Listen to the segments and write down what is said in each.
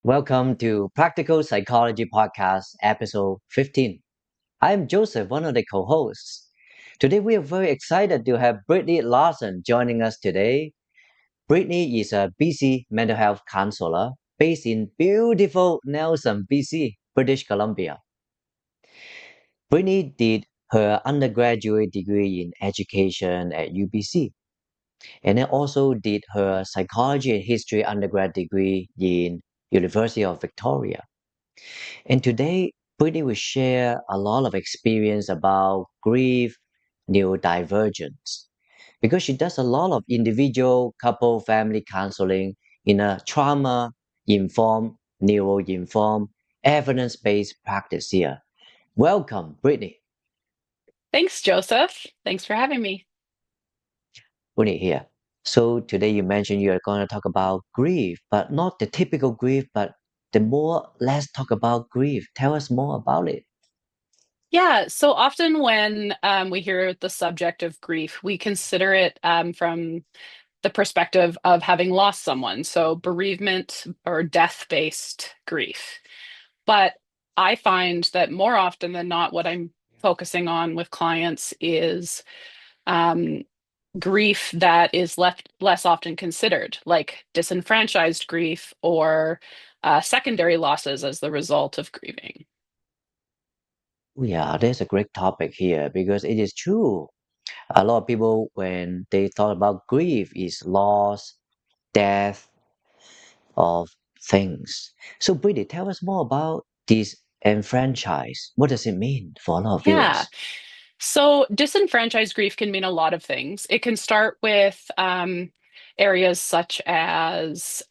Welcome to Practical Psychology Podcast, episode 15. I'm Joseph, one of the co hosts. Today, we are very excited to have Brittney Larsen joining us today. Brittney is a BC mental health counselor based in beautiful Nelson, BC, British Columbia. Brittney did her undergraduate degree in education at UBC and then also did her psychology and history undergrad degree in University of Victoria. And today, Brittany will share a lot of experience about grief, neurodivergence, because she does a lot of individual, couple, family counseling in a trauma-informed, neuro-informed, evidence-based practice here. Welcome, Brittany. Thanks, Joseph. Thanks for having me. Brittany here. So today you mentioned you're going to talk about grief, but not the typical grief, but the more let's talk about grief. Tell us more about it. Yeah, so often when we hear the subject of grief, we consider it from the perspective of having lost someone, so bereavement or death-based grief. But I find that more often than not, what I'm focusing on with clients is um, grief that is left less often considered, like disenfranchised grief or secondary losses as the result of grieving. Yeah, there's a great topic here because it is true. A lot of people, when they thought about grief, is loss, death of things. So, Brittany, tell us more about this enfranchise. What does it mean for a lot of Yeah. viewers? So disenfranchised grief can mean a lot of things. It can start with areas such as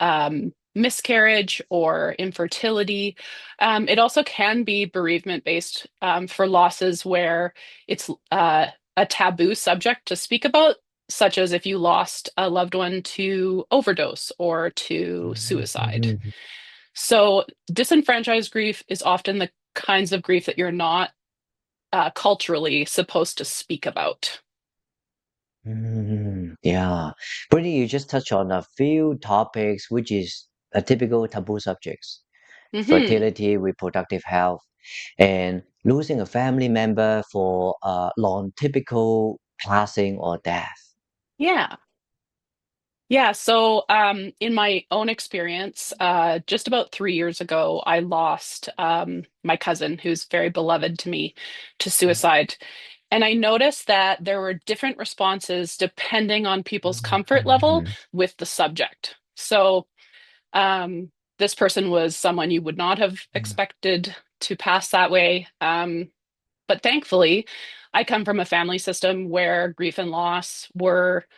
miscarriage or infertility. It also can be bereavement based for losses where it's a taboo subject to speak about, such as if you lost a loved one to overdose or to suicide. Mhm. So disenfranchised grief is often the kinds of grief that you're not culturally supposed to speak about. Yeah. Brittany, you just touched on a few topics which is a typical taboo subjects. Hmm. Fertility, reproductive health, and losing a family member for non-typical passing or death. Yeah. Yeah. So, in my own experience, just about 3 years ago, I lost my cousin, who's very beloved to me, to suicide. And I noticed that there were different responses depending on people's comfort level Mhm. with the subject. So, this person was someone you would not have expected to pass that way. But thankfully, I come from a family system where grief and loss were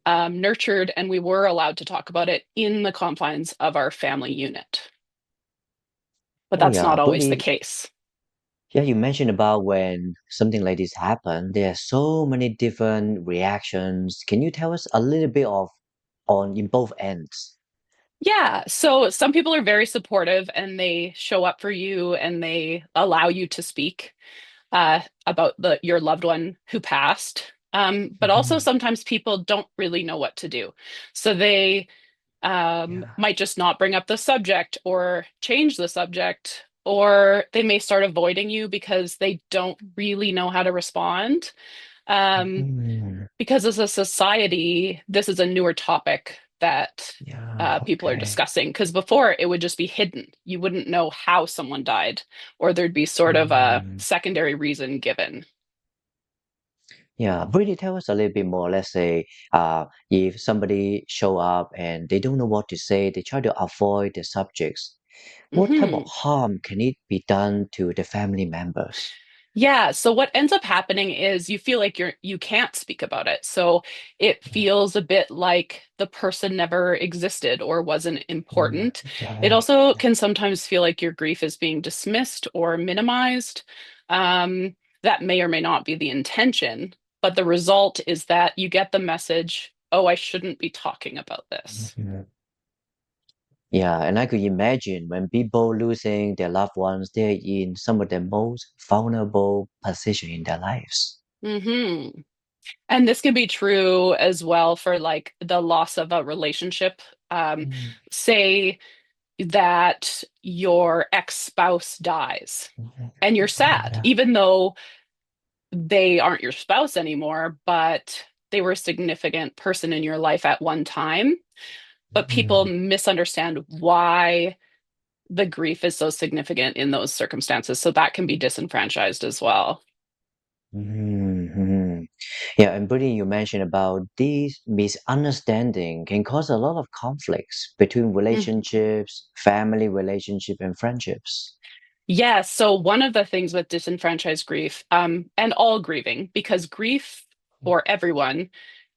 nurtured and we were allowed to talk about it in the confines of our family unit. But Oh that's yeah, not always the Brittany, case. yeah, you mentioned about when something like this happen, there are so many different reactions. Can you tell us a little bit of on in both ends? Yeah, so some people are very supportive and they show up for you and they allow you to speak about your loved one who passed. But also Mhm. sometimes people don't really know what to do. So they Yeah. might just not bring up the subject or change the subject, or they may start avoiding you because they don't really know how to respond. Um, Mhm. because as a society, this is a newer topic that Yeah, people are okay. discussing. Because before it would just be hidden. You wouldn't know how someone died, or there'd be sort of a Mm. secondary reason given. Yeah, really tell us a little bit more. Let's say, if somebody show up and they don't know what to say, they try to avoid the subjects. What type of Hmm. harm can it be done to the family members? Yeah, so what ends up happening is you feel like you can't speak about it. So it feels a bit like the person never existed or wasn't Mm, important. It yeah. also can sometimes feel like your grief is being dismissed or minimized. That may or may not be the intention, but the result is that you get the message, oh, I shouldn't be talking about this. Mhm. Yeah, and I could imagine when people losing their loved ones, they're in some of the most vulnerable position in their lives. Hmm. And this can be true as well for like the loss of a relationship. Mm. Say that your ex-spouse dies and you're sad, Yeah. even though they aren't your spouse anymore, but they were a significant person in your life at one time. But people Mhm. misunderstand why the grief is so significant in those circumstances. So that can be disenfranchised as well. Mhm. Yeah, and Brittany, you mentioned about this misunderstanding can cause a lot of conflicts between Mhm. relationships, family relationship, and friendships. Yeah, so one of the things with disenfranchised grief, and all grieving, because grief for everyone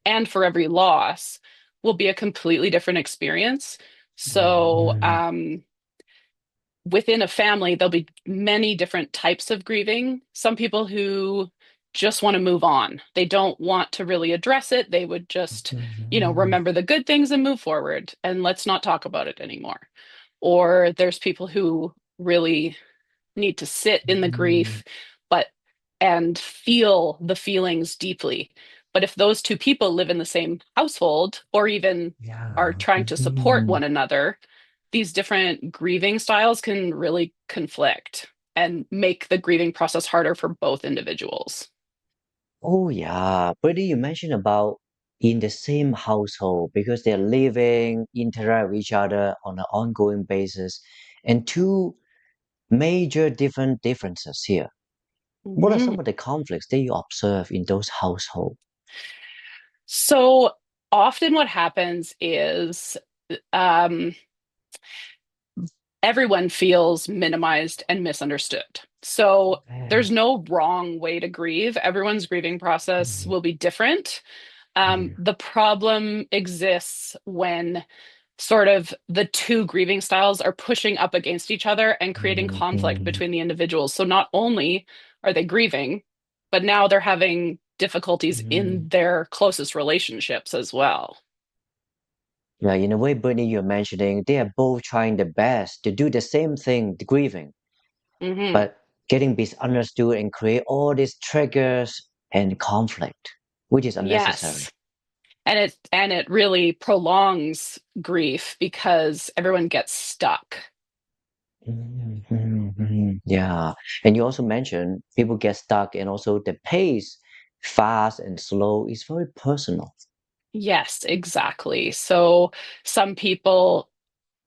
and for every loss will be a completely different experience. So, Mhm. within a family, there'll be many different types of grieving. Some people who just want to move on. They don't want to really address it. They would just, Mhm. remember the good things and move forward and let's not talk about it anymore. Or there's people who really need to sit in the Mhm. grief, but and feel the feelings deeply. But if those two people live in the same household or even are Yeah. trying to support Mhm. one another, these different grieving styles can really conflict and make the grieving process harder for both individuals. Oh yeah, Brittany, you mentioned about in the same household because they're living, interact with each other on an ongoing basis, and two major differences here. What are Mhm. some of the conflicts that you observe in those households? So often what happens is um, everyone feels minimized and misunderstood. So Okay. there's no wrong way to grieve. Everyone's grieving process Mhm. will be different. Mhm. The problem exists when sort of the two grieving styles are pushing up against each other and creating conflict Mhm. between the individuals. So not only are they grieving, but now they're having difficulties Mhm. in their closest relationships as well. Yeah, in a way, Brittany, you're mentioning they are both trying their best to do the same thing, the grieving, Hmm. but getting misunderstood and create all these triggers and conflict, which is unnecessary. Yes. And it really prolongs grief because everyone gets stuck. Yeah, and you also mentioned people get stuck, and also the pace, fast and slow, is very personal. Yes, exactly. So some people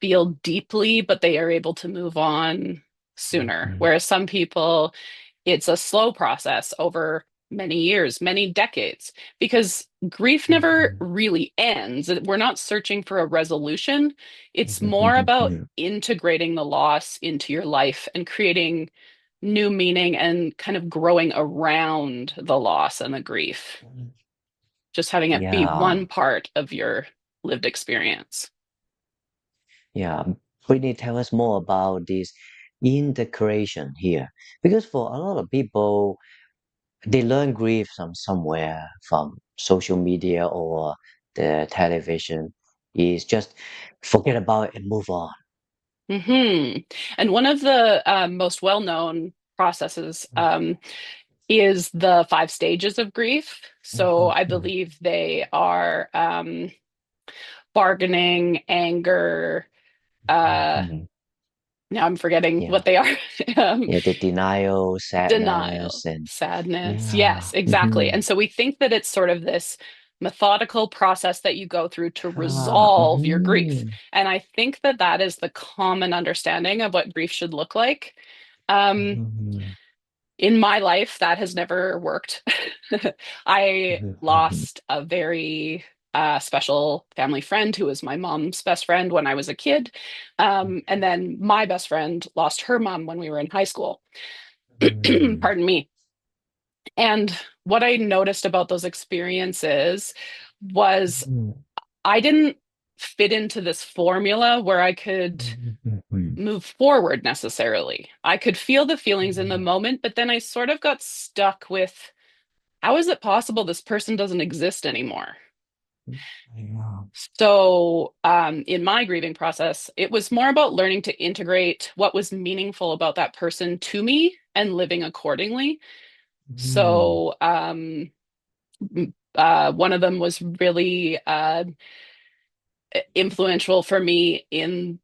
feel deeply, but they are able to move on sooner. Mhm. Whereas some people, it's a slow process over many years, many decades, because grief never Mhm. really ends. We're not searching for a resolution. It's more about Mhm. integrating the loss into your life and creating new meaning and kind of growing around the loss and the grief, just having it be Yeah, one part of your lived experience. yeah. Brittany, tell us more about this integration here, because for a lot of people, they learn grief from somewhere, from social media or the television. Is just forget about it and move on. And one of the most well-known processes is the five stages of grief. So I Mhm. believe they are bargaining, anger. Uh, Mhm. Now I'm forgetting Yeah, what they are. um, yeah. The denial, Denial, sadness, and sadness. yeah. Yes, exactly. Mhm. And so we think that it's sort of this methodical process that you go through to Ah, resolve your grief. mhm. And I think that that is the common understanding of what grief should look like. Um, Mhm. in my life, that has never worked. I Mhm. lost a very special family friend who was my mom's best friend when I was a kid. And then my best friend lost her mom when we were in high school. Mhm. Pardon me. And what I noticed about those experiences was Mhm. I didn't fit into this formula where I could Mhm. move forward necessarily. I could feel the feelings in the moment, but then I sort of got stuck with how is it possible this person doesn't exist anymore? Yeah. So, in my grieving process, it was more about learning to integrate what was meaningful about that person to me and living accordingly. Mhm. So, one of them was really influential for me in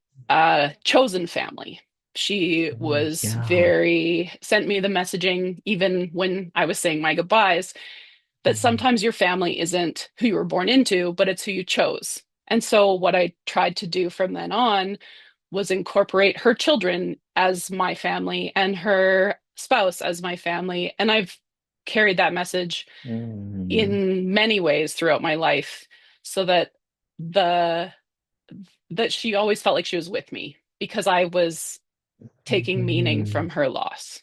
chosen family. She Mm, was yeah. very, sent me the messaging, even when I was saying my goodbyes, that Mm, sometimes your family isn't who you were born into, but it's who you chose. And so, what I tried to do from then on was incorporate her children as my family and her spouse as my family. And I've carried that message mm, in many ways throughout my life so that the that she always felt like she was with me because I was taking meaning mm. from her loss.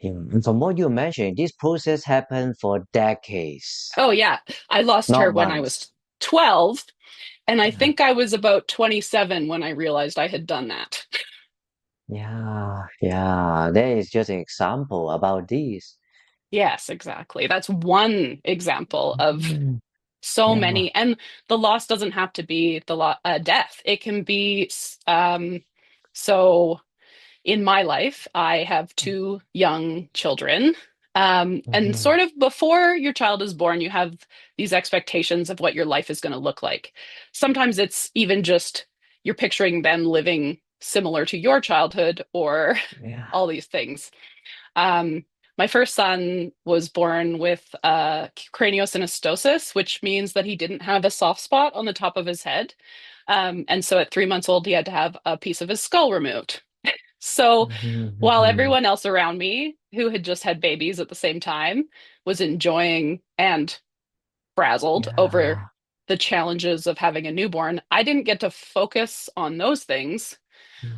Yeah. And from what you mentioned, this process happened for decades, Oh yeah, I lost her not when I was months. 12, and I Yeah. think I was about 27 when I realized I had done that. Yeah, yeah. There is just an example about this. Yes, exactly. That's one example of Mm, so yeah. many. And the loss doesn't have to be death. It can be so in my life, I have two young children. And Mhm. sort of before your child is born, you have these expectations of what your life is going to look like. Sometimes it's even just you're picturing them living similar to your childhood or Yeah. all these things. Um, my first son was born with craniosynostosis, which means that he didn't have a soft spot on the top of his head. And so at 3 months old, he had to have a piece of his skull removed. So Mhm, while mhm. everyone else around me who had just had babies at the same time was enjoying and frazzled over Yeah. the challenges of having a newborn, I didn't get to focus on those things.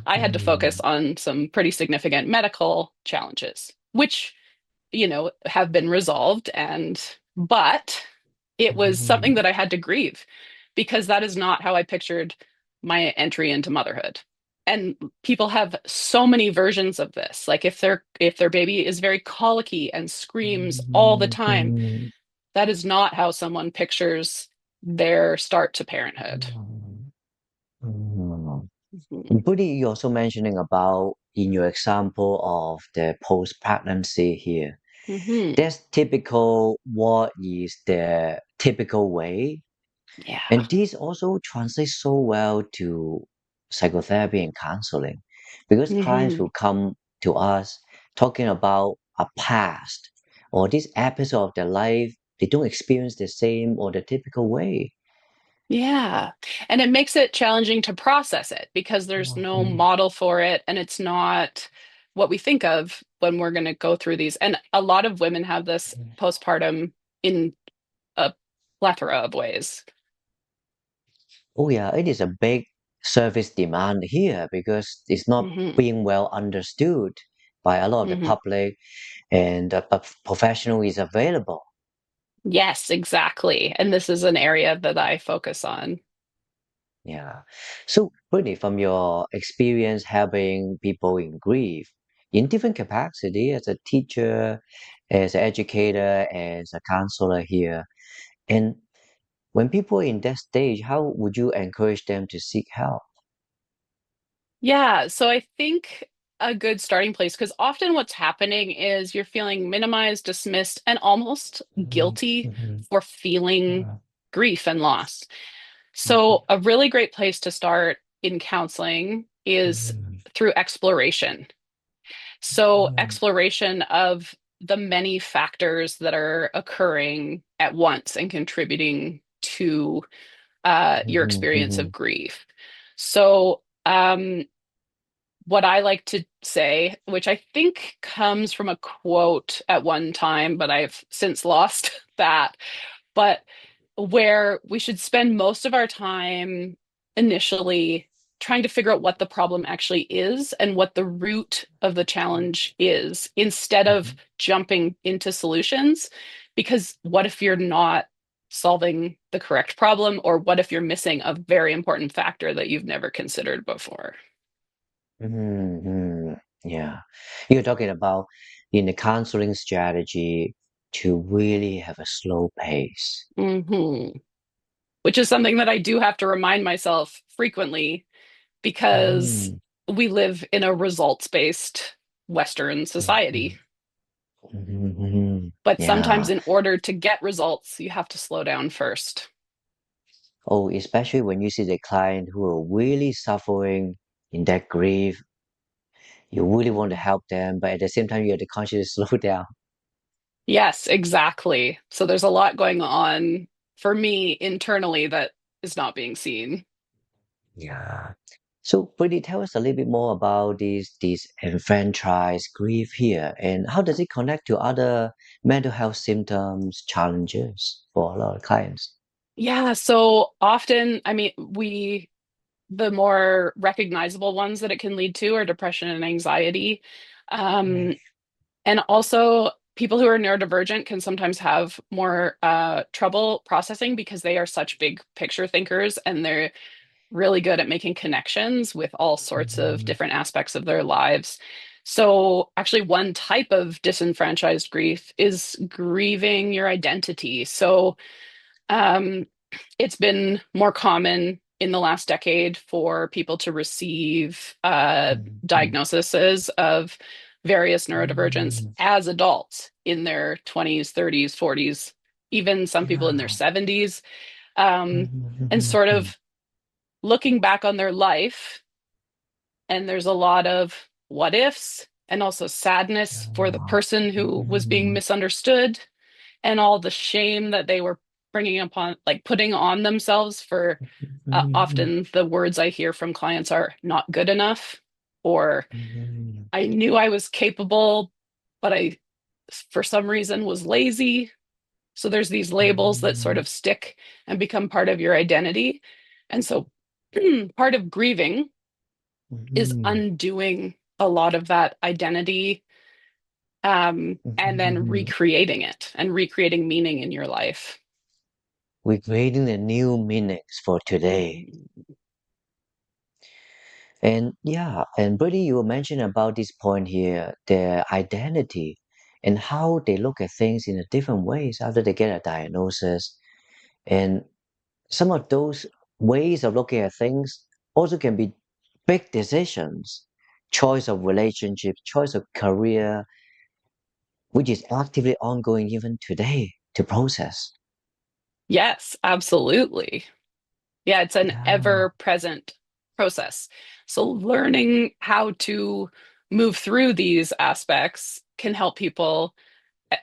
I had to focus Mhm. on some pretty significant medical challenges, which, have been resolved but it was something Mhm. that I had to grieve because that is not how I pictured my entry into motherhood. And people have so many versions of this. Like if their baby is very colicky and screams all the Mhm. time, Mhm. that is not how someone pictures their start to parenthood. Mhm. Mhm. And Brittney, you also mentioning about in your example of the post-pregnancy here. Mhm. That's typical what is the typical way. Yeah. And this also translates so well to psychotherapy and counseling because clients Hmm. will come to us talking about a past or this episode of their life. They don't experience the same or the typical way. Yeah. And it makes it challenging to process it because there's no Mhm. model for it and it's not what we think of when we're going to go through these. And a lot of women have this postpartum in a plethora of ways. Oh yeah, it is a big service demand here because it's not Hmm. being well understood by a lot of the Hmm. public and a professional is available. Yes, exactly. And this is an area that I focus on. Yeah. So, Brittany, from your experience helping people in grief, in different capacity as a teacher, as an educator, as a counselor here, and when people in that stage, how would you encourage them to seek help? Yeah, so I think a good starting place, because often what's happening is you're feeling minimized, dismissed, and almost Mhm, guilty mhm, for feeling uh, grief and loss. mhm, So, a really great place to start in counseling is mhm, through exploration. So, mhm, exploration of the many factors that are occurring at once and contributing to your mhm, experience of mhm, grief. So, what I like to say, which I think comes from a quote at one time, but I've since lost that, but where we should spend most of our time initially trying to figure out what the problem actually is and what the root of the challenge is instead of mhm, jumping into solutions. Because what if you're not solving the correct problem, or what if you're missing a very important factor that you've never considered before? mhm, mhm. Yeah. You're talking about in the counseling strategy to really have a slow pace. Hmm. Which is something that I do have to remind myself frequently because Mhm, we live in a results based Western society. mhm, mhm, mhm. But sometimes, Yeah. in order to get results, you have to slow down first. Oh, especially when you see the client who are really suffering in that grief, you really want to help them, but at the same time, you have to consciously slow down. Yes, exactly. So there's a lot going on for me internally that is not being seen. Yeah. So, Brittney, tell us a little bit more about this enfranchised grief here, and how does it connect to other mental health symptoms, challenges for a lot of clients? Yeah, so often, I mean, the more recognizable ones that it can lead to are depression and anxiety. Right. Um, and also, people who are neurodivergent can sometimes have more trouble processing because they are such big picture thinkers and they're really good at making connections with all sorts of Mhm, different aspects of their lives. So, actually, one type of disenfranchised grief is grieving your identity. So, um, it's been more common in the last decade for people to receive mhm, diagnoses of various neurodivergence mhm. as adults in their 20s, 30s, 40s, even some people in their Yeah. 70s, um, and Mhm, sort mhm. of looking back on their life. And there's a lot of what ifs and also sadness for the Yeah. person who was being Mhm, misunderstood and all the shame that they were bringing upon, like putting on themselves for mhm, often the words I hear from clients are not good enough, or mhm, I knew I was capable, but I, for some reason, was lazy. So there's these labels that sort mhm, of stick and become part of your identity. And so part of grieving is mhm, undoing a lot of that identity and then mhm. recreating it and recreating meaning in your life. We're creating the new meanings for today. And yeah, and Brady, you were mentioning about this point here, their identity and how they look at things in a different ways after they get a diagnosis. And some of those ways of looking at things also can be big decisions, choice of relationship, choice of career, which is actively ongoing even today to process. Yes, absolutely. Yeah, it's an Yeah. ever present process. So, learning how to move through these aspects can help people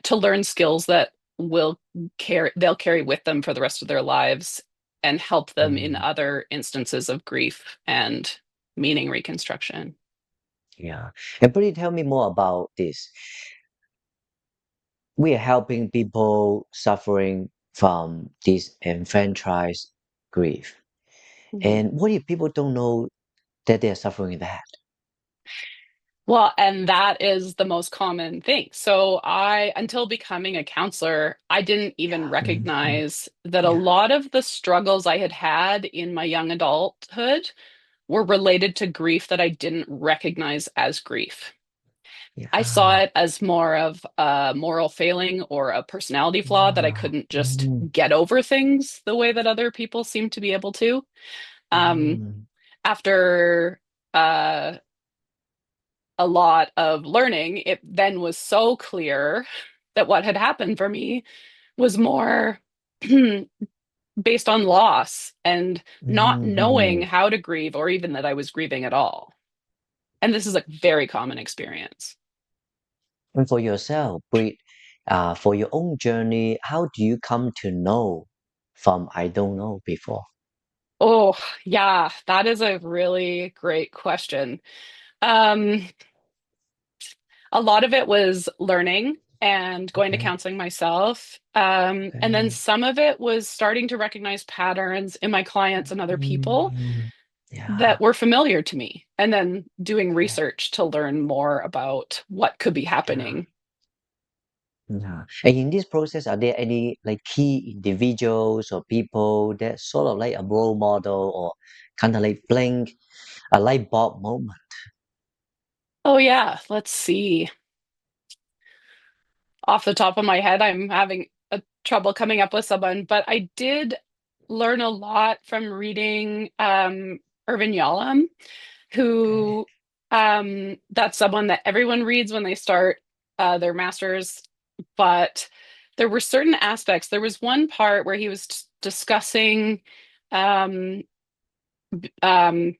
to learn skills that they'll carry with them for the rest of their lives and help them in Mm, other instances of grief and meaning reconstruction. yeah. And Brady, tell me more about this. We are helping people suffering from this enfranchised grief. Mhm. And what if people don't know that they are suffering that? Well, and that is the most common thing. So until becoming a counselor, I didn't even Yeah. Mhm. recognize that a Yeah. lot of the struggles I had had in my young adulthood were related to grief that I didn't recognize as grief. I saw Yeah. it as more of a moral failing or a personality flaw that I Yeah. couldn't just Mm, get over things the way that other people seem to be able to. Um, mm, after uh, a lot of learning, it then was so clear that what had happened for me was more based on loss and not knowing mm. how to grieve or even that I was grieving at all. And this is a very common experience. And for yourself, Brit, for your own journey, how do you come to know from I don't know before? Oh, yeah, that is a really great question. Um, a lot of it was learning and going to Okay. counseling myself. And then Okay. some of it was starting to recognize patterns in my clients and other people Mm, yeah. that were familiar to me, and then doing Okay. research to learn more about what could be Yeah. happening. Yeah. And in this process, are there any like key individuals or people that sort of like a role model or kind of like blink a light bulb moment? Oh, yeah, let's see. Off the top of my head, I'm having a trouble coming up with someone, but I did learn a lot from reading Irvin Yalom, Okay. who that's someone that everyone reads when they start their master's, but there were certain aspects. There was one part where he was discussing um, um,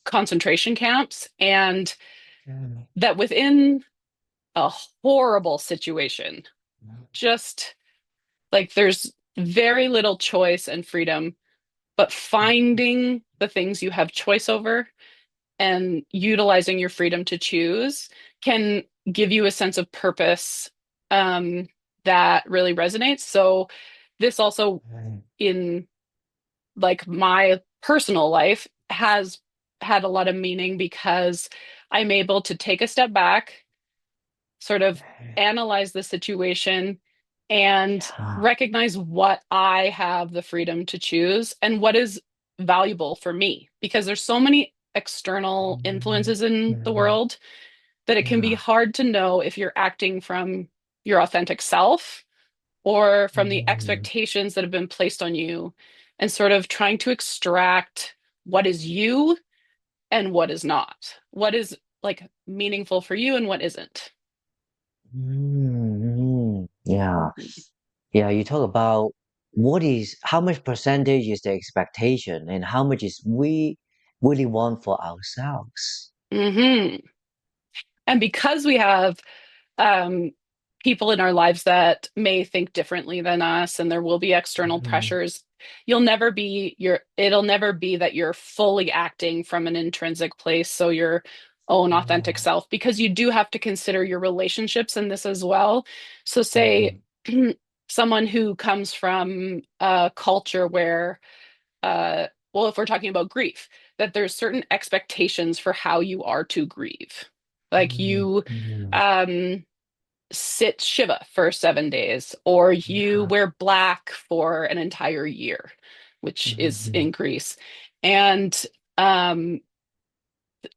concentration camps, and Mm. that within a horrible situation, just like there's very little choice and freedom, but finding the things you have choice over and utilizing your freedom to choose can give you a sense of purpose um, that really resonates. So, this also in like my personal life has had a lot of meaning because I'm able to take a step back, sort of analyze the situation, and Yeah. recognize what I have the freedom to choose and what is valuable for me. Because there's so many external influences in the Mhm. world that it can be Yeah. hard to know if you're acting from your authentic self or from the Mhm. expectations that have been placed on you, and sort of trying to extract what is you and what is not. What is like meaningful for you and what isn't. Mhm. Yeah. Yeah. You talk about how much percentage is the expectation and how much is we really want for ourselves. Hmm. And because we have um, people in our lives that may think differently than us, and there will be external Mhm. pressures, it'll never be that you're fully acting from an intrinsic place, so your own authentic Yeah. self, because you do have to consider your relationships in this as well. So, say Mhm. someone who comes from a culture where well, if we're talking about grief, that there's certain expectations for how you are to grieve. Like Mhm. you Mhm. um, sit Shiva for 7 days, or you Yeah. wear black for an entire year, which is Mhm. in Greece. And um,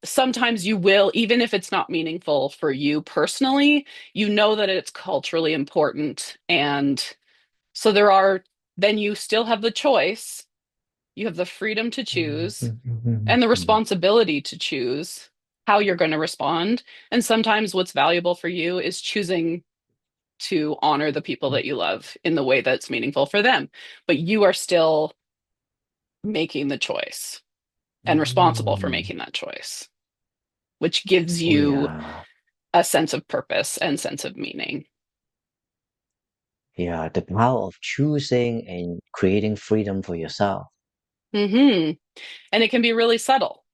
sometimes you will, even if it's not meaningful for you personally, you know that it's culturally important. And so then you still have the choice, you have the freedom to choose and the Mhm. responsibility to choose how you're going to respond. And sometimes what's valuable for you is choosing to honor the people that you love in the way that's meaningful for them. But you are still making the choice and responsible for Mhm. making that choice, which gives Oh you yeah. a sense of purpose and sense of meaning. Yeah. The power of choosing and creating freedom for yourself. Hmm. And it can be really subtle.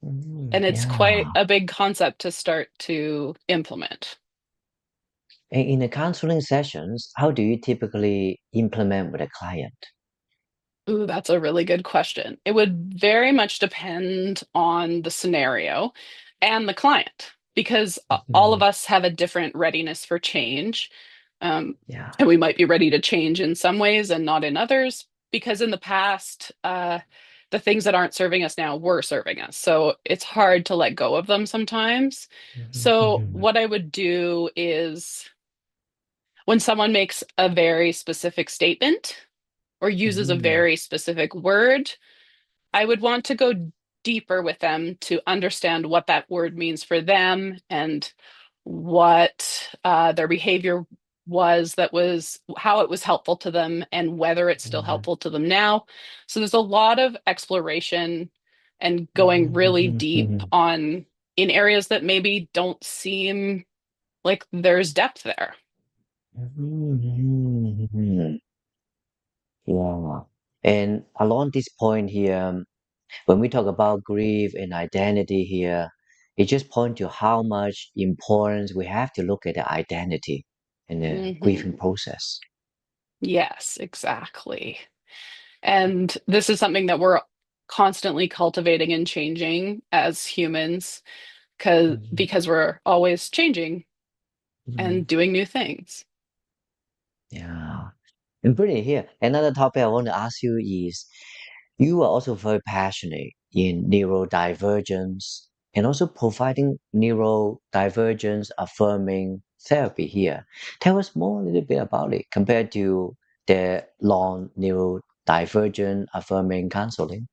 Mhm. And it's quite Yeah. a big concept to start to implement. And in the counseling sessions, how do you typically implement with a client? Ooh, that's a really good question. It would very much depend on the scenario and the client, because all of Mhm. us have a different readiness for change. Yeah. And we might be ready to change in some ways and not in others, because in the past, the things that aren't serving us now were serving us. So it's hard to let go of them sometimes. So, Mhm. what I would do is when someone makes a very specific statement or uses a Mhm. very specific word, I would want to go deeper with them to understand what that word means for them and what their behavior was, that was how it was helpful to them and whether it's still Mhm. helpful to them now. So there's a lot of exploration and going really Mhm. deep Mhm. on in areas that maybe don't seem like there's depth there. Mhm. Yeah. And along this point here, when we talk about grief and identity here, it just points to how much importance we have to look at the identity in the grieving Hmm. process. Yes, exactly. And this is something that we're constantly cultivating and changing as humans Mhm. because we're always changing and Mhm. doing new things. Yeah. And Brittany, here, another topic I want to ask you is you are also very passionate in neurodivergence and also providing neurodivergence affirming therapy here. Tell us more a little bit about it compared to the long neurodivergent affirming counseling.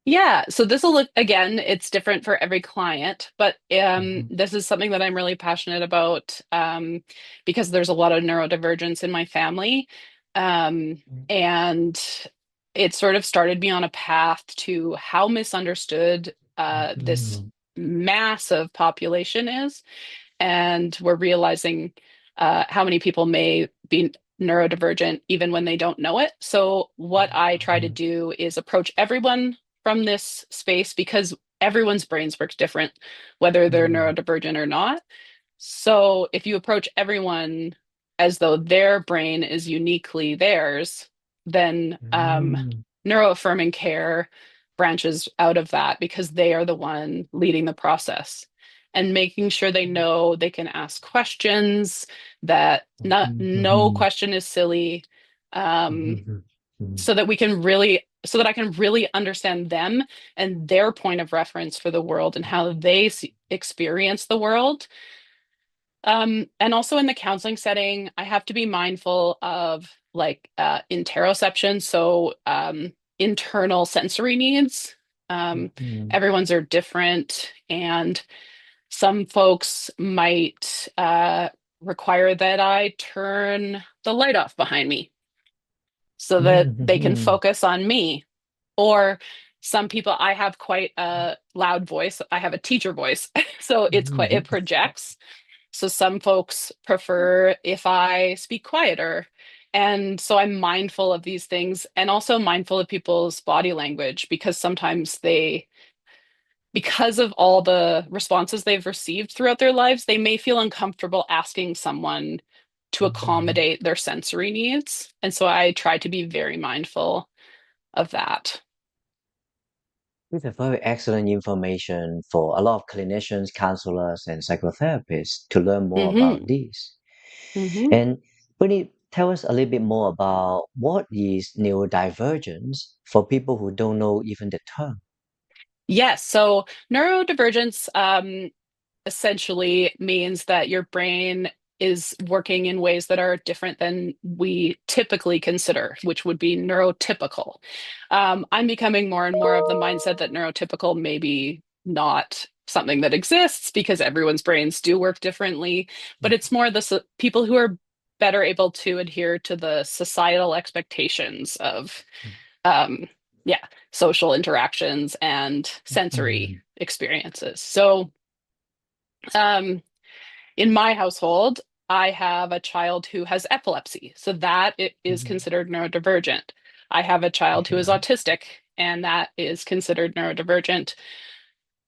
Yeah, so this will look again, it's different for every client, but Mhm. this is something that I'm really passionate about because there's a lot of neurodivergence in my family. Um, and it sort of started me on a path to how misunderstood this Mhm. massive population is. And we're realizing how many people may be neurodivergent even when they don't know it. So, what I try to Mhm. do is approach everyone from this space because everyone's brains work different, whether they're Mhm. neurodivergent or not. So, if you approach everyone as though their brain is uniquely theirs, then Mhm. neuroaffirming care branches out of that because they are the one leading the process and making sure they know they can ask questions, that no Mhm. question is silly, um, Mhm. Mhm. so that we can really, so that I can really understand them and their point of reference for the world and how they experience the world. And also in the counseling setting, I have to be mindful of like interoception, so internal sensory needs. Mhm. Everyone's are different, and some folks might require that I turn the light off behind me so that they can Mhm. focus on me. Or some people, I have quite a loud voice. I have a teacher voice, so it Mhm. projects. So some folks prefer if I speak quieter. And so I'm mindful of these things and also mindful of people's body language because sometimes they, because of all the responses they've received throughout their lives, they may feel uncomfortable asking someone to Mhm. accommodate their sensory needs. And so I try to be very mindful of that. This is very excellent information for a lot of clinicians, counselors, and psychotherapists to learn more about Hmm. this. Hmm. And Brittney, tell us a little bit more about what is neurodivergence for people who don't know even the term. Yes. So neurodivergence essentially means that your brain is working in ways that are different than we typically consider, which would be neurotypical. I'm becoming more and more of the mindset that neurotypical may be not something that exists because everyone's brains do work differently, but it's more the people who are better able to adhere to the societal expectations of, um, yeah, social interactions and sensory Mhm. experiences. So, um, in my household, I have a child who has epilepsy, so that it is Mhm. considered neurodivergent. I have a child who is Yeah. autistic, and that is considered neurodivergent.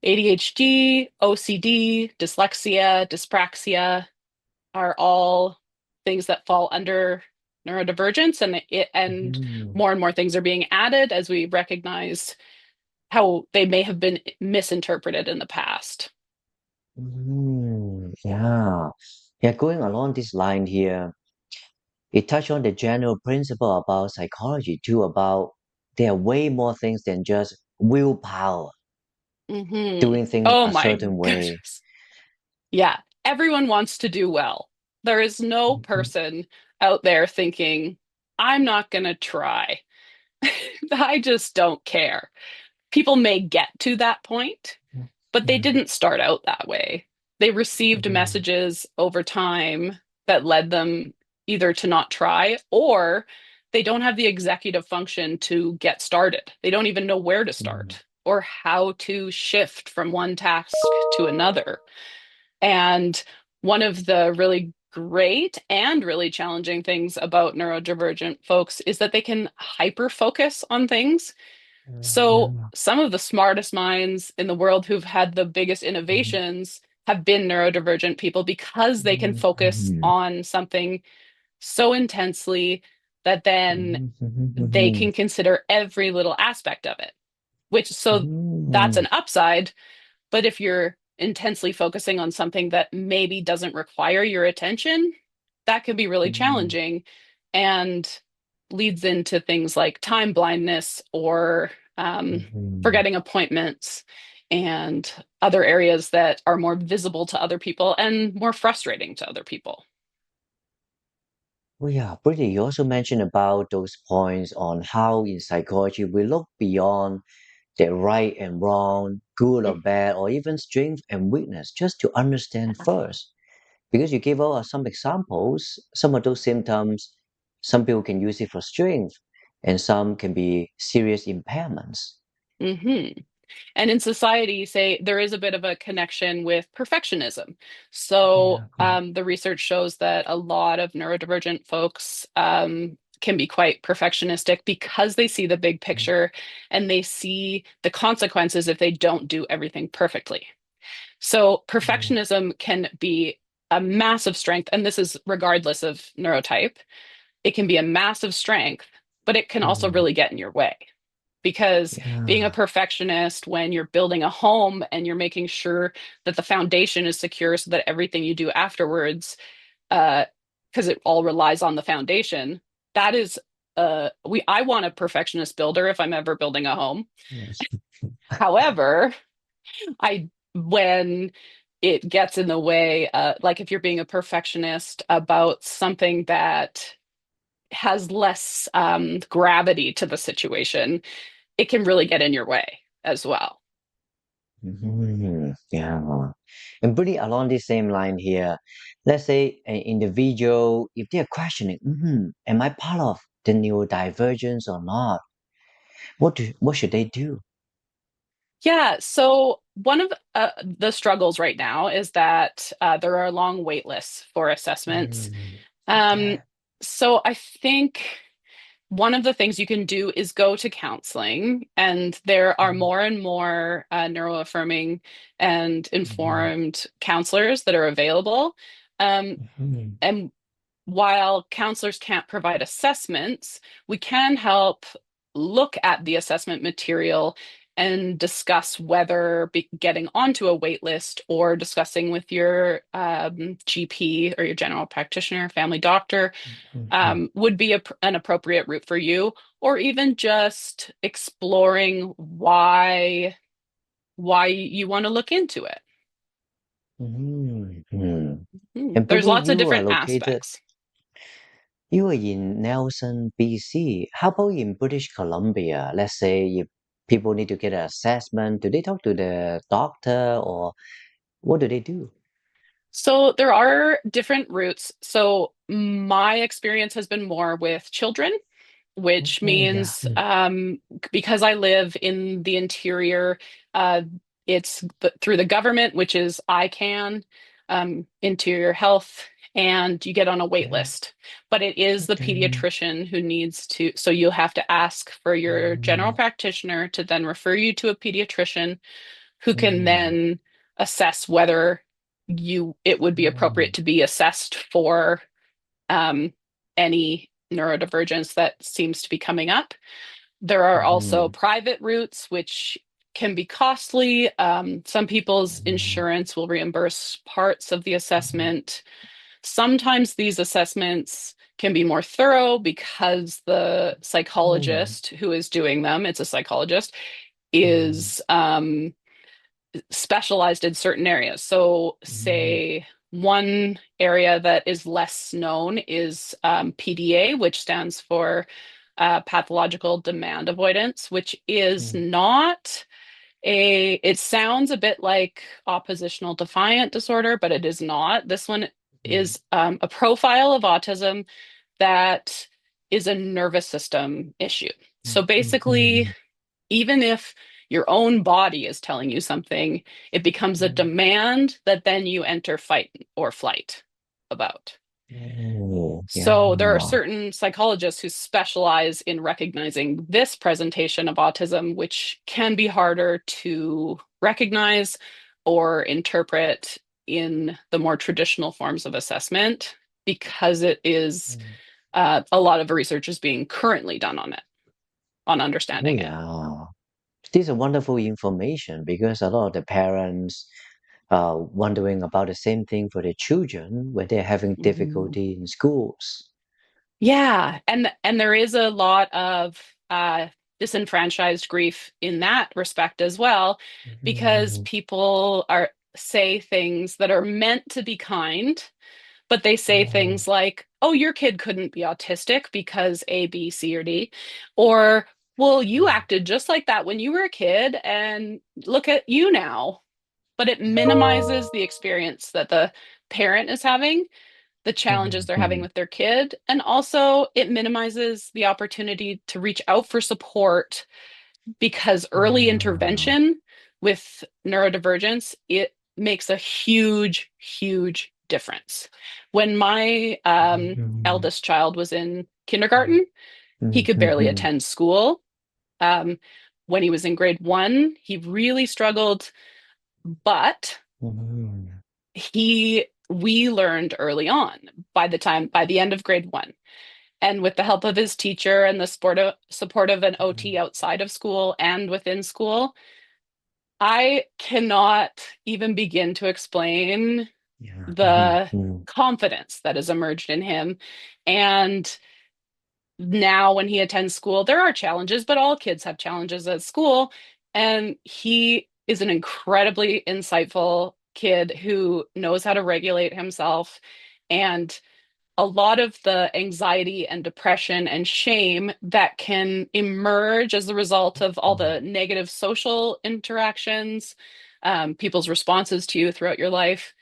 ADHD, OCD, dyslexia, dyspraxia are all things that fall under neurodivergence, and Mhm. more and more things are being added as we recognize how they may have been misinterpreted in the past. Yeah. Yeah, going along this line here, it touched on the general principle about psychology too, about there are way more things than just willpower, Hmm. doing things Oh a my certain way. goodness. Yeah, everyone wants to do well. There is no Mhm. person out there thinking, I'm not going to try. I just don't care. People may get to that point, but they Mhm. didn't start out that way. They received Mhm. messages over time that led them either to not try or they don't have the executive function to get started. They don't even know where to Mhm. start or how to shift from one task to another. And one of the really great and really challenging things about neurodivergent folks is that they can hyper focus on things. So, Yeah. some of the smartest minds in the world who've had the biggest Mhm. innovations have been neurodivergent people because they can focus Mhm. on something so intensely that then Mhm. Mhm. they Mhm. can consider every little aspect of it, which so that's Mhm. an upside. But if you're intensely focusing on something that maybe doesn't require your attention, that can be really Mhm. challenging and leads into things like time blindness or Mhm. forgetting appointments and other areas that are more visible to other people and more frustrating to other people. Oh yeah, Brittany, you also mentioned about those points on how in psychology we look beyond the right and wrong, good or bad, or even strength and weakness, just to understand first. Because you gave out some examples, some of those symptoms, some people can use it for strength, and some can be serious impairments. Hmm. And in society, say there is a bit of a connection with perfectionism. So Yeah, correct. the research shows that a lot of neurodivergent folks can be quite perfectionistic because they see the big picture and they see the consequences if they don't do everything perfectly. So Mm, perfectionism can be a massive strength, and this is regardless of neurotype. It can be a massive strength, but it can also mm, really get in your way because being a yeah, perfectionist when you're building a home and you're making sure that the foundation is secure so that everything you do afterwards, uh, because it all relies on the foundation, that is I want a perfectionist builder if I'm ever building a home. yes. However, I when it gets in the way, like if you're being a perfectionist about something that has less gravity to the situation, it can really get in your way as well. Yeah. And pretty along the same line here, let's say an individual, if they are questioning, am I part of the neurodivergence or not? What should they do? Yeah, so one of the struggles right now is that there are long wait lists for assessments. Mm, Um, yeah. so I think one of the things you can do is go to counseling, and there are Mm, more and more neuroaffirming and mhm, informed counselors that are available. Um, mhm, and while counselors can't provide assessments, we can help look at the assessment material and discuss whether getting onto a wait list or discussing with your GP or your general practitioner, family doctor, mhm, would be an appropriate route for you, or even just exploring why you want to look into it. mhm. And There's pretty, lots of different aspects. you are in Nelson, BC. How about in British Columbia? Let's say if people need to get an assessment, do they talk to the doctor or what do they do? So there are different routes. So my experience has been more with children, which Oh, yeah. means because I live in the interior, uh, it's through the government, which is ICANN, Interior Health, and you get on a wait Okay. list. But it is the Okay. pediatrician who needs to, so you'll have to ask for your general Mm, practitioner to then refer you to a pediatrician who can mm, then assess whether it would be appropriate mm, to be assessed for um, any neurodivergence that seems to be coming up. There are also mm, private routes, which can be costly. Some people's mm, insurance will reimburse parts of the mm, assessment. Sometimes these assessments can be more thorough because the mm, psychologist who is doing them, it's a psychologist, mm, is specialized in certain areas. So, mm, say one area that is less known is PDA, which stands for pathological demand avoidance, which is mm, not it sounds a bit like oppositional defiant disorder, but it is not. This one mm, is a profile of autism that is a nervous system issue. So mm, basically, mm, even if your own body is telling you something, it becomes a mm. demand that then you enter fight or flight about. Oh, yeah. So there are certain psychologists who specialize in recognizing this presentation of autism, which can be harder to recognize or interpret in the more traditional forms of assessment because it is Mm. a lot of research is being currently done on it, on Oh, understanding it. yeah. This is wonderful information because a lot of the parents are wondering about the same thing for their children when they're having Mhm. difficulty in schools. Yeah, and there is a lot of disenfranchised grief in that respect as well, because Mhm, people are say things that are meant to be kind, but they say mhm, things like, "Oh, your kid couldn't be autistic because A, B, C, or D," or "Well, you mm, acted just like that when you were a kid, and look at you now." But it minimizes the experience that the parent is having. the challenges they're having Mhm. with their kid. And also, it minimizes the opportunity to reach out for support because early Yeah. intervention with neurodivergence, it makes a huge, huge difference. When my Mhm. eldest child was in kindergarten, he could barely Mhm. attend school. Um, when he was in grade one, he really struggled, but Mhm. we learned early on by the end of grade one. And with the help of his teacher and the support of an OT Mhm. outside of school and within school, I cannot even begin to explain Yeah. Mhm. the Mhm. confidence that has emerged in him. And now, when he attends school, there are challenges, but all kids have challenges at school. And he is an incredibly insightful kid who knows how to regulate himself. And a lot of the anxiety and depression and shame that can emerge as a result of all the negative social interactions, people's responses to you throughout your life,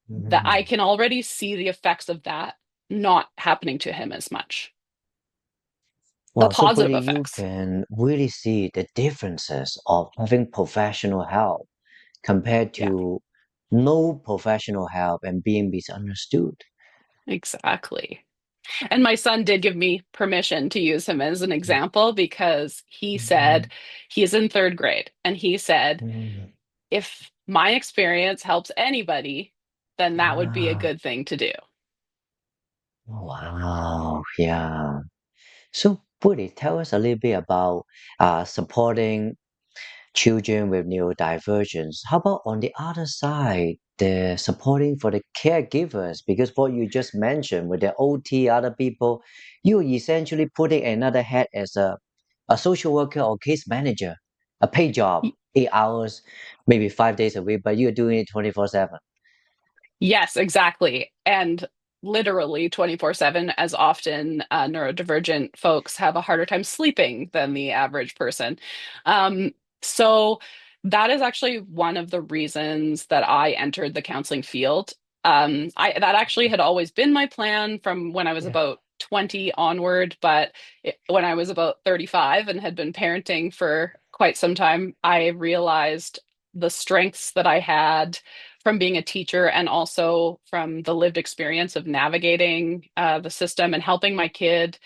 that I Mhm. can already see the effects of that not happening to him as much. The Well, so positive Brittney, you effects. can really see the differences of having professional help compared Yeah, to no professional help and being misunderstood. exactly. And my son did give me permission to use him as an example because he said Mhm. he is in third grade and he said, Mhm. if my experience helps anybody, then that would be a Ah, good thing to do. wow, yeah. So, Brittney, tell us a little bit about supporting children with neurodivergence. How about on the other side, the supporting for the caregivers? Because what you just mentioned with the OT, other people, you're essentially putting another hat as a social worker or case manager, a paid job, 8 hours, maybe 5 days a week, but you're doing it 24/7. Yes, exactly. And literally 24/7, as often neurodivergent folks have a harder time sleeping than the average person. Um, so that is actually one of the reasons that I entered the counseling field. That actually had always been my plan from when I was Yeah. about 20 onward, but when I was about 35 and had been parenting for quite some time, I realized the strengths that I had from being a teacher and also from the lived experience of navigating the system and helping my kid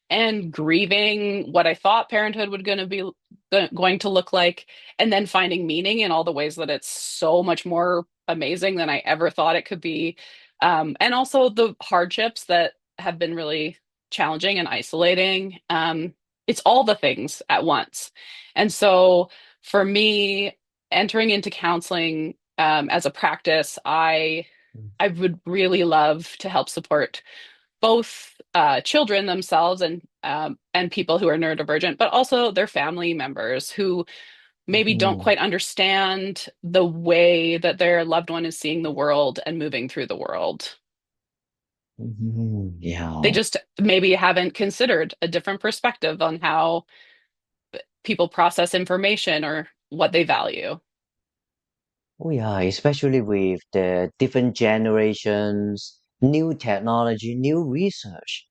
and grieving what I thought parenthood would going to look like, and then finding meaning in all the ways that it's so much more amazing than I ever thought it could be, and also the hardships that have been really challenging and isolating. It's all the things at once, and so for me, entering into counseling as a practice, I would really love to help support both children themselves and people who are neurodivergent, but also their family members who maybe don't Mhm. quite understand the way that their loved one is seeing the world and moving through the world. Mhm. They Yeah. just maybe haven't considered a different perspective on how people process information or what they value. Oh, yeah, especially with the different generations, new technology, new research,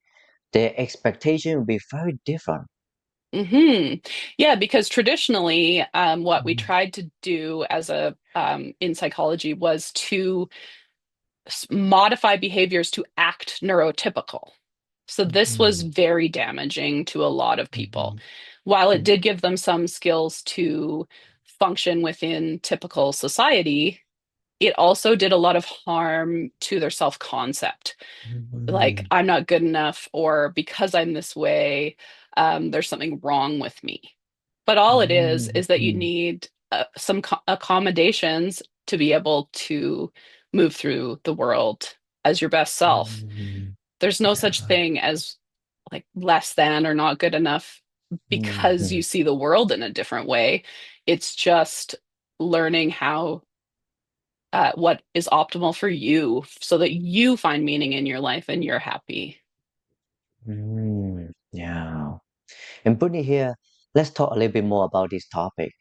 the expectation will be very different. Hmm. Yeah, because traditionally, what we Mhm. tried to do as a in psychology was to modify behaviors to act neurotypical. So this was Mhm. very damaging to a lot of people. Mhm. While it did give them some skills to function within typical society, it also did a lot of harm to their self-concept. Like, Mhm. I'm not good enough, or because I'm this way, there's something wrong with me. But all it is that you Mhm. need some accommodations to be able to move through the world as your best self. Mhm. There's no such Yeah. thing as like less than or not good enough because you Mhm. see the world in a different way. It's just learning how what is optimal for you so that you find meaning in your life and you're happy. Yeah. And Brittany here, let's talk a little bit more about this topic.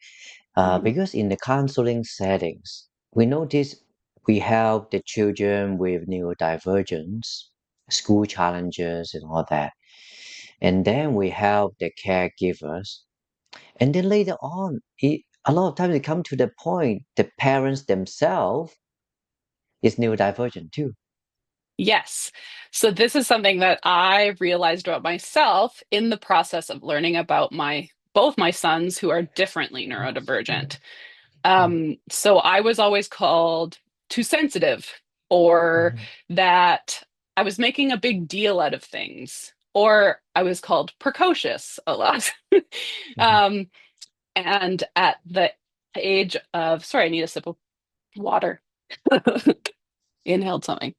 Mhm. Because in the counseling settings, we notice we help the children with neurodivergence, school challenges, and all that. And then we help the caregivers. And then later on, a lot of times it comes to the point the parents themselves is neurodivergent too. Yes. So this is something that I realized about myself in the process of learning about my both my sons who are differently neurodivergent. So I was always called too sensitive, or that I was making a big deal out of things, or I was called precocious a lot. um, and at the age of, sorry, I need a sip of water. Inhaled something.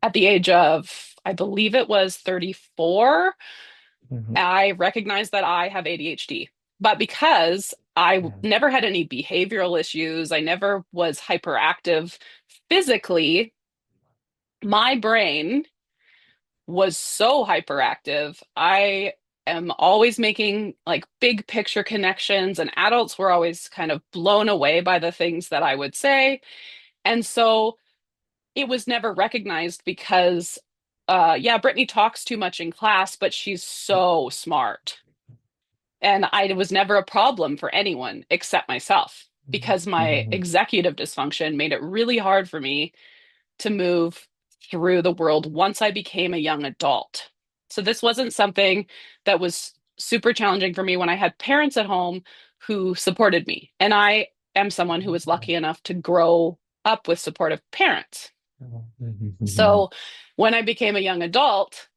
At the age of, I believe it was 34, I recognized that I have ADHD. But because I never had any behavioral issues, I never was hyperactive physically, my brain was so hyperactive. I am always making like big picture connections, and adults were always kind of blown away by the things that I would say. And so it was never recognized because, yeah, Brittney talks too much in class, but she's so smart. And I was never a problem for anyone except myself because my executive dysfunction made it really hard for me to move through the world once I became a young adult. So this wasn't something that was super challenging for me when I had parents at home who supported me. And I am someone who was lucky enough to grow up with supportive parents. So when I became a young adult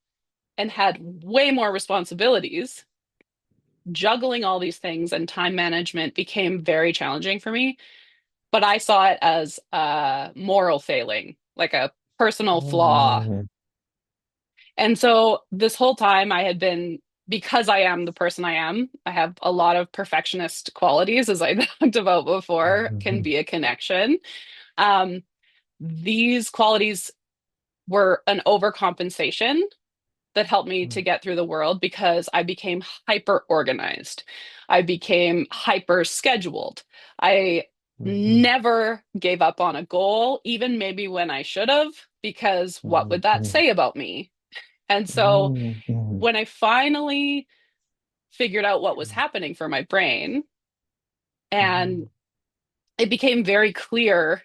and had way more responsibilities, juggling all these things and time management became very challenging for me. But I saw it as a moral failing, like a personal flaw. And so this whole time I had been, because I am the person I am, I have a lot of perfectionist qualities, as I talked about before, can be a connection. Um, these qualities were an overcompensation that helped me to get through the world because I became hyper organized. I became hyper scheduled. I never gave up on a goal, even maybe when I should have, because what would that say about me? And so when I finally figured out what was happening for my brain, and it became very clear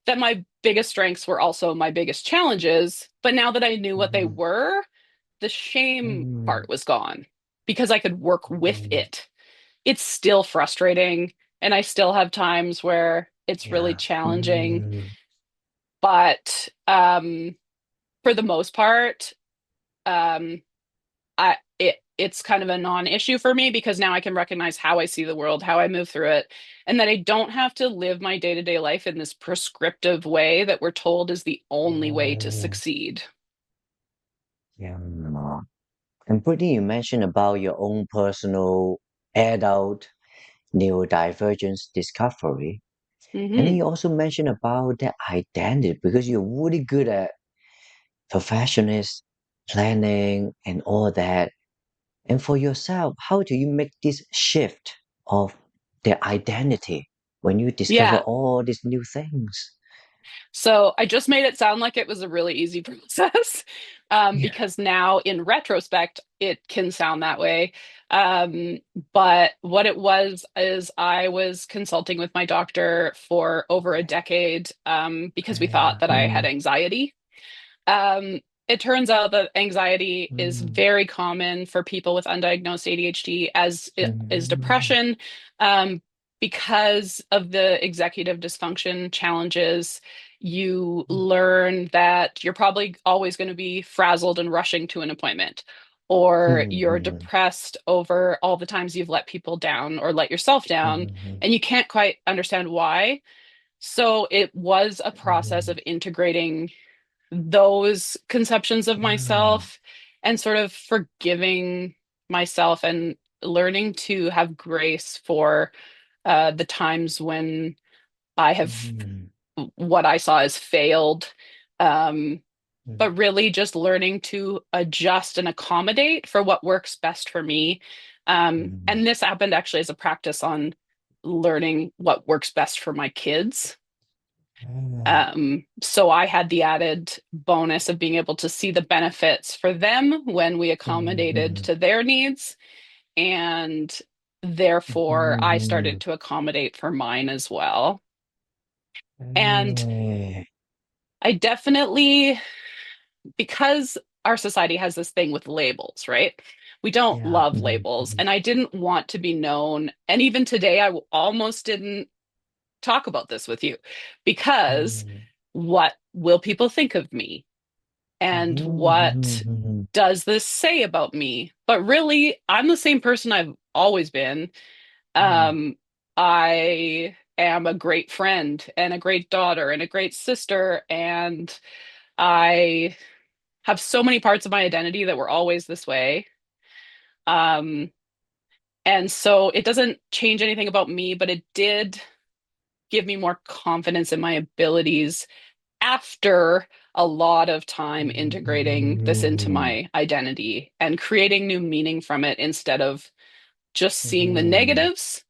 that my biggest strengths were also my biggest challenges. But now that I knew what they were, the shame part was gone because I could work with it. It's still frustrating, and I still have times where it's really Yeah. challenging. But for the most part, um, it's kind of a non-issue for me because now I can recognize how I see the world, how I move through it, and that I don't have to live my day-to-day life in this prescriptive way that we're told is the only way to succeed. Yeah. And Brittany, you mentioned about your own personal adult neurodivergence discovery. And then Hmm. you also mentioned about the identity because you're really good at perfectionist planning and all that. And for yourself, how do you make this shift of the identity when you discover Yeah. all these new things? So I just made it sound like it was a really easy process, Yeah. because now in retrospect, it can sound that way. Um, but what it was is I was consulting with my doctor for over a decade, because we thought that I had anxiety. It turns out that anxiety is very common for people with undiagnosed ADHD, as it is depression, because of the executive dysfunction challenges. You learn that you're probably always going to be frazzled and rushing to an appointment, or you're depressed over all the times you've let people down or let yourself down, and you can't quite understand why. So it was a process of integrating those conceptions of myself and sort of forgiving myself and learning to have grace for the times when I have what I saw as failed. Um, but really just learning to adjust and accommodate for what works best for me. And this happened actually as a practice on learning what works best for my kids. Mm, So I had the added bonus of being able to see the benefits for them when we accommodated mhm, to their needs. And therefore, I mhm, started to accommodate for mine as well. And mm. I definitely, because our society has this thing with labels, right? We don't Yeah. love Mhm, labels. mhm, And I didn't want to be known. And even today, I almost didn't talk about this with you because mhm, what will people think of me? And mhm, what mhm, mhm, does this say about me? But really, I'm the same person I've always been. mhm. Um, I am a great friend and a great daughter and a great sister. And I have so many parts of my identity that were always this way. Um, and so it doesn't change anything about me, but it did give me more confidence in my abilities after a lot of time integrating this into Mhm, my identity and creating new meaning from it instead of just seeing the mhm, negatives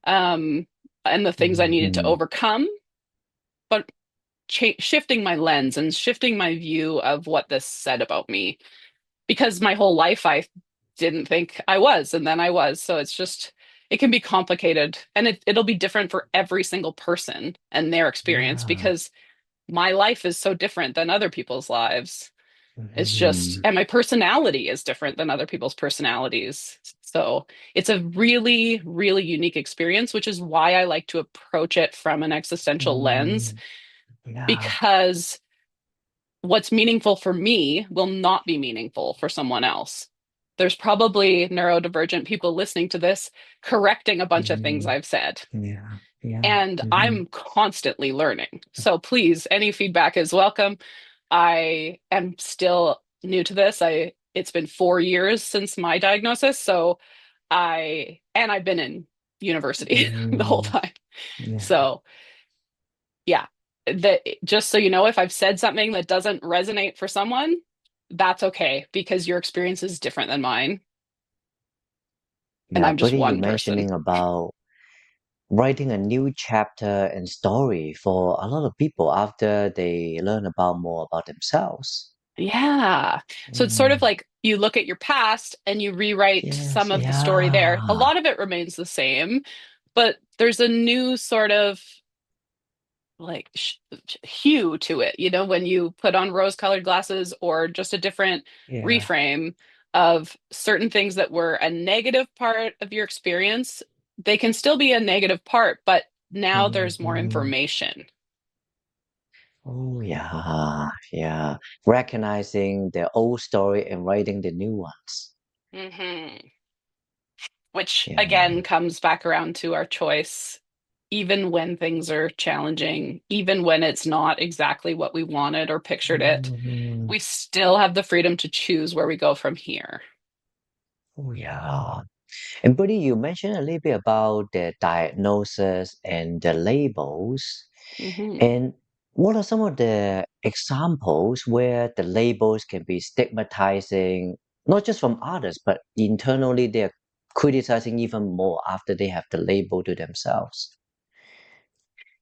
um, and the things I needed to mhm. overcome, but shifting my lens and shifting my view of what this said about me. Because my whole life I didn't think I was, and then I was. So it's just, it can be complicated and it'll be different for every single person and their experience Yeah. because my life is so different than other people's lives. It's just, Mhm. and my personality is different than other people's personalities. So it's a really, really unique experience, which is why I like to approach it from an existential lens, Mhm. Yeah. because what's meaningful for me will not be meaningful for someone else. There's probably neurodivergent people listening to this correcting a bunch of things Mhm. I've said. Yeah. Yeah. And Mhm. I'm constantly learning. So please, any feedback is welcome. I am still new to this. It's been 4 years since my diagnosis, so I've been in university the whole Mhm. time. Yeah. So yeah, that just so you know, if I've said something that doesn't resonate for someone, that's okay because your experience is different than mine, and Yeah. I'm just Buddy, you one person. mentioning about writing a new chapter and story for a lot of people after they learn about more about themselves. Yeah. So it's sort of Mm. like you look at your past and you rewrite Yes. some of the story there. A Yeah. lot of it remains the same, but there's a new sort of like hue to it, when you put on rose-colored glasses or just a different Yeah. reframe of certain things that were a negative part of your experience, they can still be a negative part, but now there's more Mhm. information. Oh, yeah. Yeah. Recognizing the old story and writing the new ones. Hmm. Which Yeah. again comes back around to our choice, even when things are challenging, even when it's not exactly what we wanted or pictured it, Mhm. we still have the freedom to choose where we go from here. Oh, yeah. And Buddy, you mentioned a little bit about the diagnosis and the labels. Hmm. And what are some of the examples where the labels can be stigmatizing, not just from others, but internally they're criticizing even more after they have the label to themselves?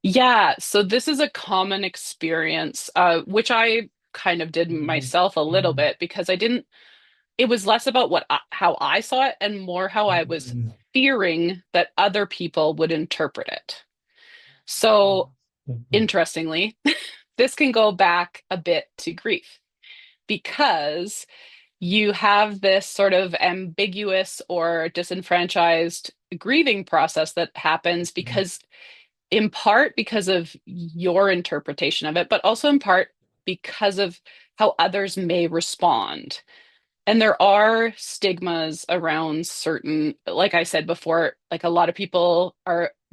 Yeah, so this is a common experience, which I kind of did Mhm, myself a little mhm, bit because I didn't, it was less about how I saw it and more how I was mhm, fearing that other people would interpret it. So mhm, interestingly, this can go back a bit to grief because you have this sort of ambiguous or disenfranchised grieving process that happens mhm, because, in part, because of your interpretation of it, but also in part because of how others may respond. And there are stigmas around certain, like I said before, like a lot of people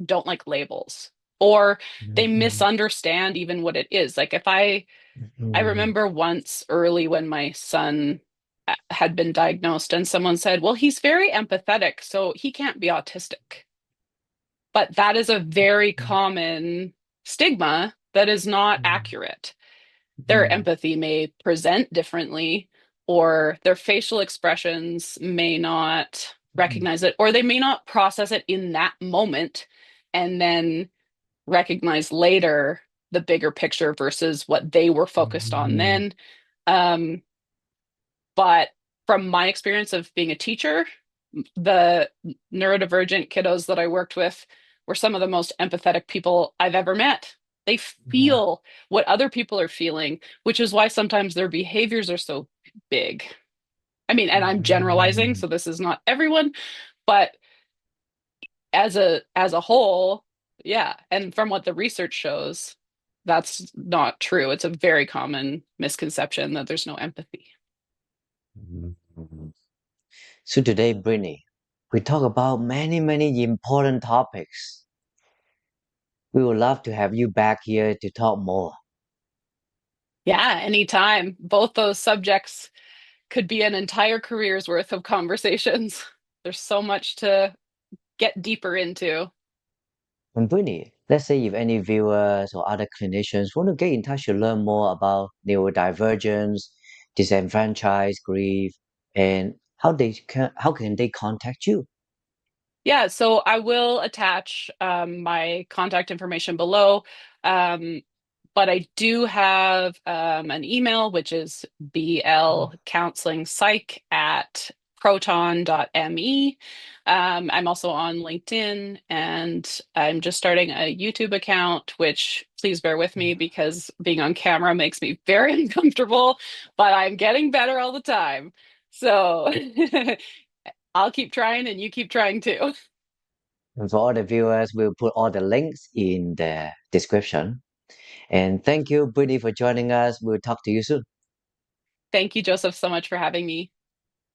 don't like labels or they mhm, misunderstand even what it is. Like if I mhm, remember once early when my son had been diagnosed and someone said, "Well, he's very empathetic, so he can't be autistic." But that is a very common stigma that is not accurate. Their mhm, empathy may present differently, or their facial expressions may not. recognize it, or they may not process it in that moment and then recognize later the bigger picture versus what they were focused on Mm, then. Um, but from my experience of being a teacher, the neurodivergent kiddos that I worked with were some of the most empathetic people I've ever met. They yeah. feel what other people are feeling, which is why sometimes their behaviors are so big. I mean, and I'm generalizing, Mm, so this is not everyone, but as a whole, yeah. And from what the research shows, that's not true. It's a very common misconception that there's no empathy. mm. So today, Brittney, we talk about many important topics. We would love to have you back here to talk more. Yeah, anytime. Both those subjects could be an entire career's worth of conversations. There's so much to get deeper into. And Brittney, let's say if any viewers or other clinicians want to get in touch to learn more about neurodivergence, disenfranchised grief, and how can they contact you? Yeah, so I will attach my contact information below. Um, but I do have an email, which is blcounselingpsych@proton.me. I'm also on LinkedIn, and I'm just starting a YouTube account, which please bear with me because being on camera makes me very uncomfortable, but I'm getting better all the time. So I'll keep trying and you keep trying too. And for all the viewers, we'll put all the links in the description. And thank you, Brittney, for joining us. We'll talk to you soon. Thank you, Joseph, so much for having me.